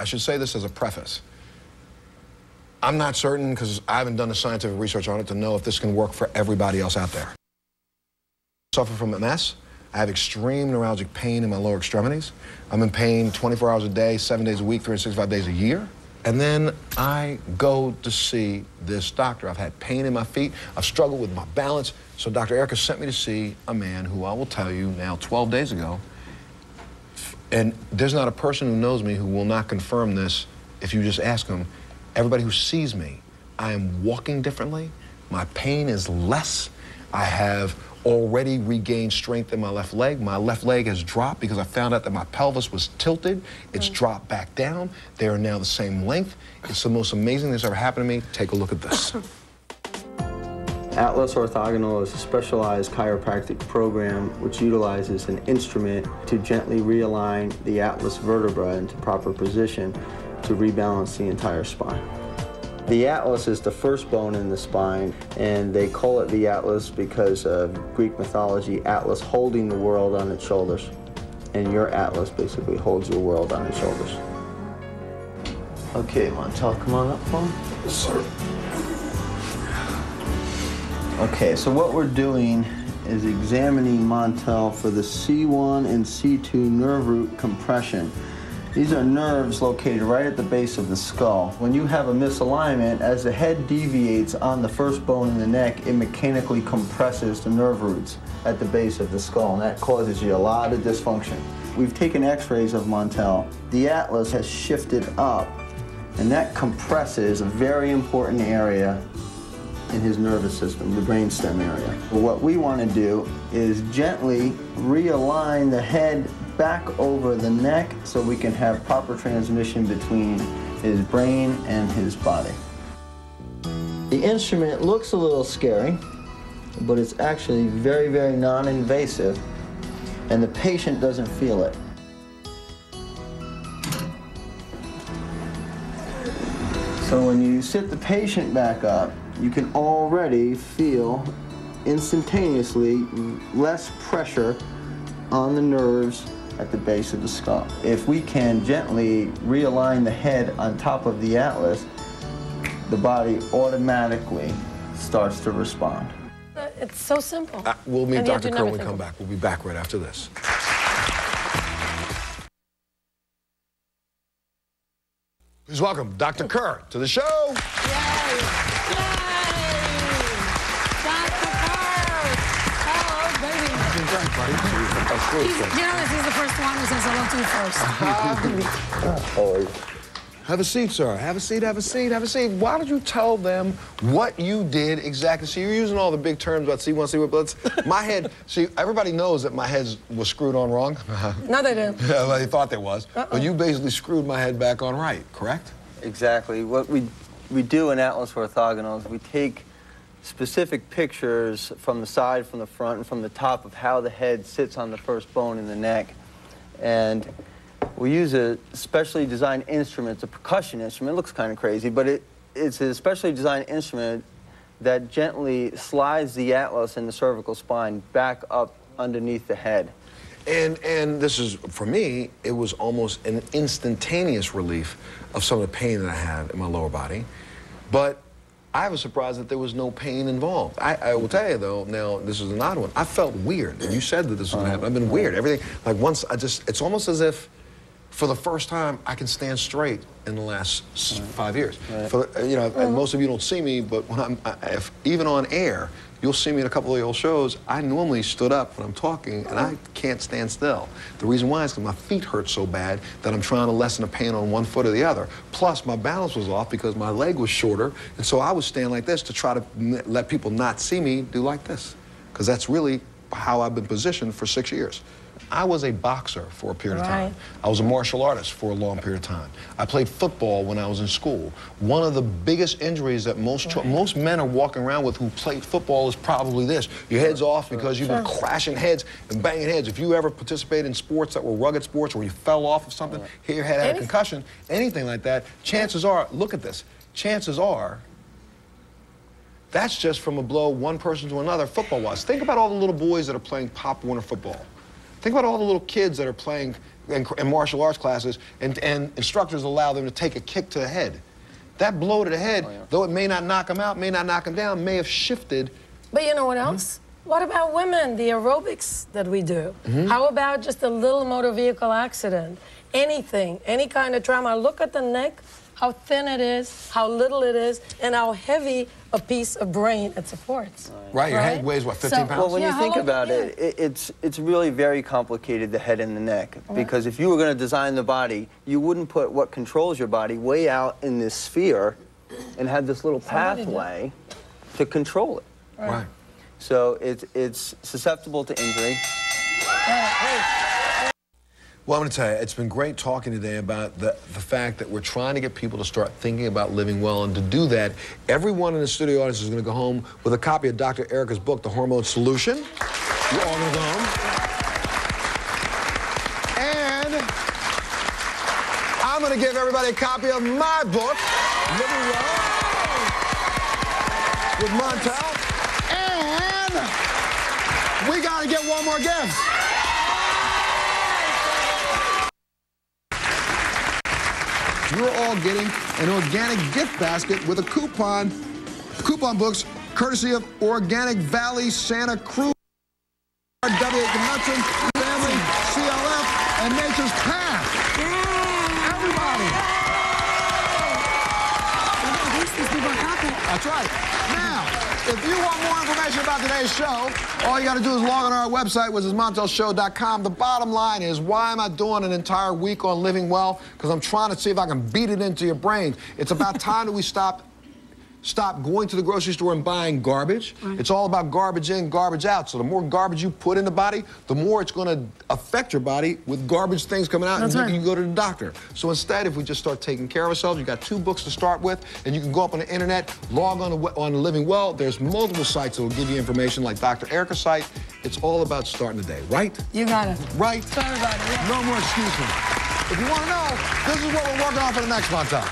I should say this as a preface. I'm not certain, because I haven't done the scientific research on it, to know if this can work for everybody else out there. I suffer from MS. I have extreme neuralgic pain in my lower extremities. I'm in pain 24 hours a day, 7 days a week, 365 days a year. And then I go to see this doctor. I've had pain in my feet. I've struggled with my balance. So Dr. Erica sent me to see a man who I will tell you now 12 days ago, and there's not a person who knows me who will not confirm this if you just ask them. Everybody who sees me, I am walking differently. My pain is less. I have already regained strength in my left leg. My left leg has dropped because I found out that my pelvis was tilted. It's dropped back down. They are now the same length. It's the most amazing thing that's ever happened to me. Take a look at this. Atlas Orthogonal is a specialized chiropractic program which utilizes an instrument to gently realign the atlas vertebra into proper position to rebalance the entire spine. The atlas is the first bone in the spine, and they call it the atlas because of Greek mythology, Atlas holding the world on its shoulders. And your atlas basically holds your world on its shoulders. Okay, Montel, come on up, phone. Yes, sir. Okay, so what we're doing is examining Montel for the C1 and C2 nerve root compression. These are nerves located right at the base of the skull. When you have a misalignment, as the head deviates on the first bone in the neck, it mechanically compresses the nerve roots at the base of the skull, and that causes you a lot of dysfunction. We've taken x-rays of Montel. The atlas has shifted up, and that compresses a very important area in his nervous system, the brainstem area. What we want to do is gently realign the head back over the neck so we can have proper transmission between his brain and his body. The instrument looks a little scary, but it's actually very, very non-invasive, and the patient doesn't feel it. So when you sit the patient back up, you can already feel instantaneously less pressure on the nerves at the base of the skull. If we can gently realign the head on top of the atlas, the body automatically starts to respond. It's so simple. We'll meet Dr. Kerr when we come back. We'll be back right after this. Please welcome Dr. Kerr to the show. Yay! Yay! Dr. Kerr! Hello, baby. He's the first one who says hello to you first. Always. Have a seat, sir. Have a seat, have a seat, have a seat. Why don't you tell them what you did exactly? See, you're using all the big terms about C1, C1, but my head, see, everybody knows that my head was screwed on wrong. No, they didn't. Yeah, well, they thought they was. But you basically screwed my head back on right, correct? Exactly. What we do in Atlas Orthogonal is we take specific pictures from the side, from the front, and from the top of how the head sits on the first bone in the neck. And we use a specially designed instrument. It's a percussion instrument. It looks kind of crazy, but it's a specially designed instrument that gently slides the atlas and the cervical spine back up underneath the head. And this is, for me, it was almost an instantaneous relief of some of the pain that I have in my lower body. But I was surprised that there was no pain involved. I will tell you, though, now, this is an odd one. I felt weird. You said that this was going to happen. I've been weird. Everything, like once it's almost as if, for the first time, I can stand straight in the last 5 years. For, you know, and most of you don't see me, but when even on air, you'll see me in a couple of the old shows. I normally stood up when I'm talking, and I can't stand still. The reason why is because my feet hurt so bad that I'm trying to lessen the pain on one foot or the other. Plus, my balance was off because my leg was shorter, and so I would stand like this to try to let people not see me do like this, because that's really how I've been positioned for 6 years. I was a boxer for a period of time. I was a martial artist for a long period of time. I played football when I was in school. One of the biggest injuries that most men are walking around with who played football is probably this. Your head's off because you've been crashing heads and banging heads. If you ever participated in sports that were rugged sports where you fell off of something, hit your head, had a concussion, anything like that, chances are, look at this, chances are, that's just from a blow one person to another football-wise. Think about all the little boys that are playing Pop Warner football. Think about all the little kids that are playing in martial arts classes, and instructors allow them to take a kick to the head. That blow to the head, though it may not knock them out, may not knock them down, may have shifted. But you know what else? What about women, the aerobics that we do? How about just a little motor vehicle accident? Anything, any kind of trauma. Look at the neck, how thin it is, how little it is, and how heavy a piece of brain it supports. Right, your head weighs, what, 15 pounds? Well, when you think about it, it's really very complicated, the head and the neck. Because if you were going to design the body, you wouldn't put what controls your body way out in this sphere and have this little pathway to control it. Right. So it's susceptible to injury. Well, I'm going to tell you, it's been great talking today about the fact that we're trying to get people to start thinking about living well, and to do that, everyone in the studio audience is going to go home with a copy of Dr. Erica's book, The Hormone Solution. You're all going to go home. And I'm going to give everybody a copy of my book, Living Well, with Montel. And we got to get one more gift. You're all getting an organic gift basket with a coupon books courtesy of Organic Valley Santa Cruz, W.A. Knutson, Family, CLF, and Nature's Path. Everybody. That's right. Now, if you want more information about today's show, all you got to do is log on to our website, which is montelshow.com. The bottom line is, why am I doing an entire week on living well? Because I'm trying to see if I can beat it into your brain. It's about time that we stop going to the grocery store and buying garbage. It's all about garbage in, garbage out. So the more garbage you put in the body, the more it's going to affect your body with garbage things coming out, and you can go to the doctor. So instead, if we just start taking care of ourselves, you got 2 books to start with, and you can go up on the internet, log on Living Well. There's multiple sites that will give you information, like Dr. Erica's site. It's all about starting the day, right? You got it. Right? Sorry about it. No more excuses. If you want to know, this is what we're working on for the next Montel.